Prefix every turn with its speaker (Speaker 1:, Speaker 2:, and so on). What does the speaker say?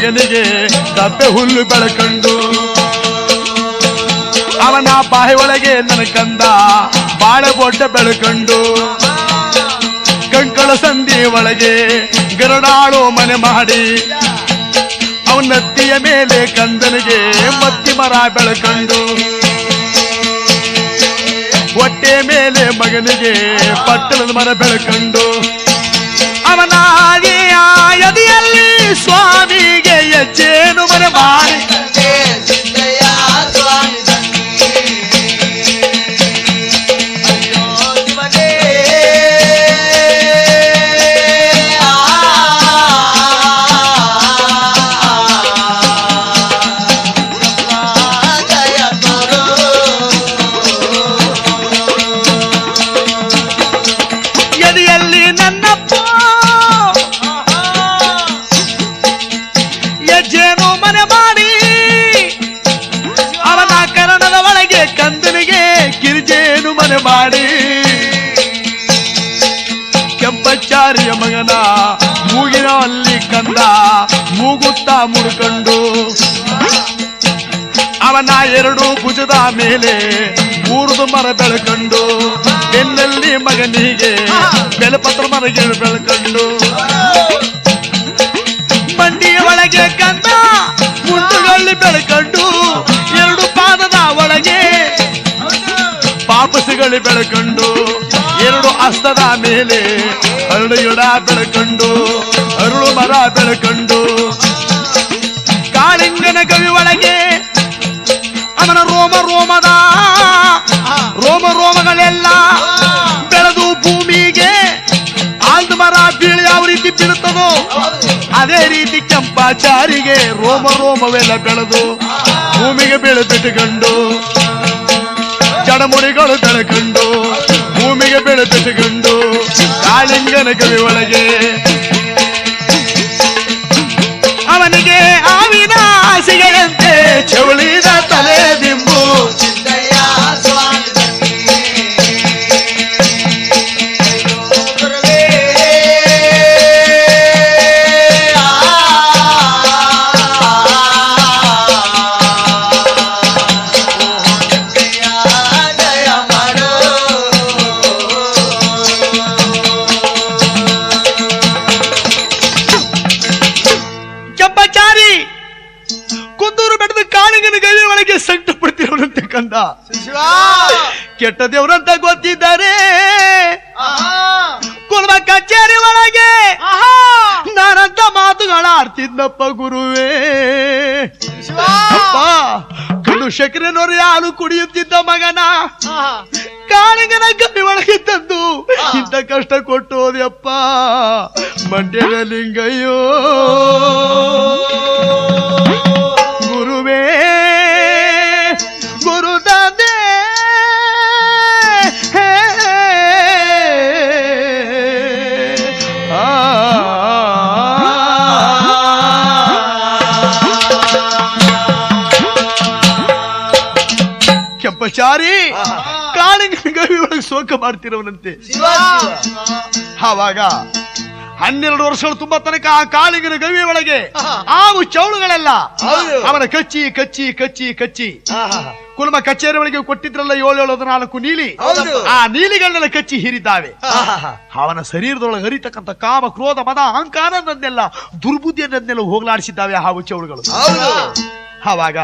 Speaker 1: ಮಗನಿಗೆ ದಬ್ಬೆ ಹುಲ್ಲು ಬೆಳಕಂಡು ಅವನ ಬಾಯಿ ಒಳಗೆ ನನ್ನ ಕಂದ ಬಾಳೆ ಬೊಡ್ಡ ಬೆಳಕಂಡು ಕಂಕಳ ಸಂಧಿ ಒಳಗೆ ಗರಡಾಳು ಮನೆ ಮಾಡಿ ಅವನತ್ತಿಯ ಮೇಲೆ ಕಂದನಿಗೆ ಮತ್ತಿ ಮರ ಬೆಳಕಂಡು ಹೊಟ್ಟೆ ಮೇಲೆ ಮಗನಿಗೆ ಪಟ್ಟಣದ ಮರ ಬೆಳಕಂಡು ಅವನ ಎದೆಯಲ್ಲಿ ಸ್ವಾಮಿಗೆ ಹೆಜ್ಜೇನು ಮನೆ ಮಾಡಿ ಮಾಡಿ ಕೆಂಪಚಾರಿಯ ಮಗನ ಮೂಗಿನ ಅಲ್ಲಿ ಕಂದ ಮೂಗುತ್ತಾ ಮುಡ್ಕೊಂಡು ಅವನ ಎರಡು ಭುಜದ ಮೇಲೆ ಮೂರ್ದು ಮರ ಬೆಳಕಂಡು ಬೆನ್ನಲ್ಲಿ ಮಗನಿಗೆ ಬೆಲಪತ್ರ ಮರಗೆ ಬೆಳಕಂಡು ಮಂಡಿಯ ಒಳಗೆ ಕಂದ ಮುಂದುಗಳ್ಳಿ ಬೆಳಕಂಡು ಎರಡು ಪಾದದ ಒಳಗೆ ಪಾಪಸಿಗಳು ಬೆಳಕಂಡು ಎರಡು ಹಸ್ತದ ಮೇಲೆ ಹರಳು ಗಿಡ ಬೆಳಕಂಡು ಅರುಳು ಮರ ಬೆಳಕಂಡು ಕಾಳಿಂಗನ ಕವಿ ಒಳಗೆ ಅವನ ರೋಮಗಳೆಲ್ಲ ಬೆಳೆದು ಭೂಮಿಗೆ ಆಲ್ದು ಮರ ಬೀಳಿ ಯಾವ ರೀತಿ ಬೀಳುತ್ತದೋ ಅದೇ ರೀತಿ ಕೆಂಪಾಚಾರಿಗೆ ರೋಮವೆಲ್ಲ ಬೆಳೆದು ಭೂಮಿಗೆ ಬೀಳುತ್ತಿಟ್ಟುಕೊಂಡು ಜಡಮುಡಿಗಳು ಬೆಳಕಂಡು ಭೂಮಿಗೆ ಬೆಳೆದುಕೊಂಡು ಕಾಳಿಂಗನ ಕವಿ ಒಳಗೆ ಅವನಿಗೆ ಆವಿನ ಆಸೆಗಳಂತೆ ಚೌಳಿದ ತಲೆ ದಿಂಬು ಸಂಕಟ ಪಡ್ತಿರೋರಂತೆ ಕಂದ ಕೆಟ್ಟ ದೇವರಂತ ಗೊತ್ತಿದ್ದಾರೆ ಕುಲಮ ಕಚೇರಿ ಒಳಗೆ ನಾನಂತ ಮಾತುಗಳ ಆಡ್ತಿದ್ನಪ್ಪ ಗುರುವೇ ಅಪ್ಪ ಕಣ್ಣು ಶಕ್ರೆನೋರು ಯಾರು ಕುಡಿಯುತ್ತಿದ್ದ ಮಗನ ಕಾಳಿಂಗನ ಕಮ್ಮಿ ಒಳಗೆ ತಂದು ಇಂಥ ಕಷ್ಟ ಕೊಟ್ಟು ಹೋದ್ಯಪ್ಪ ಮಂಡ್ಯದ ಲಿಂಗಯ್ಯೋ ಗುರುವೇ ಗುರುದಂದೆ ಕೆಂಪಚಾರಿ ಕಾಳಿಂಗನ ಗವಿ ಒಳಗೆ ಶೋಕ ಮಾಡ್ತಿರೋನಂತೆ ಆವಾಗ 12 ವರ್ಷಗಳು ತುಂಬ ತನಕ ಆ ಕಾಳಿಂಗನ ಗವಿ ಒಳಗೆ ಆವು ಚೌಳುಗಳೆಲ್ಲ ಅವನ ಕಚ್ಚಿ ಕಚ್ಚಿ ಕಚ್ಚಿ ಕಚ್ಚಿ ಕುಲಮ ಕಚೇರಿ ಒಳಗೆ ಕೊಟ್ಟಿದ್ರಲ್ಲ 7 ನೀಲಿ ಆ ನೀಲಿಗಳನ್ನೆಲ್ಲ ಕಚ್ಚಿ ಹೀರಿದ್ದಾವೆ ಅವನ ಶರೀರದೊಳಗೆ ಹರಿತಕ್ಕಂಥ ಕಾಮ ಕ್ರೋಧ ಮದ ಅಹಂಕಾರದನ್ನೆಲ್ಲ ದುರ್ಬುದ್ಧಿಯನ್ನೆಲ್ಲ ಹೋಗಲಾಡಿಸಿದ್ದಾವೆ ಹಾವು ಚೌಳುಗಳು ಆವಾಗ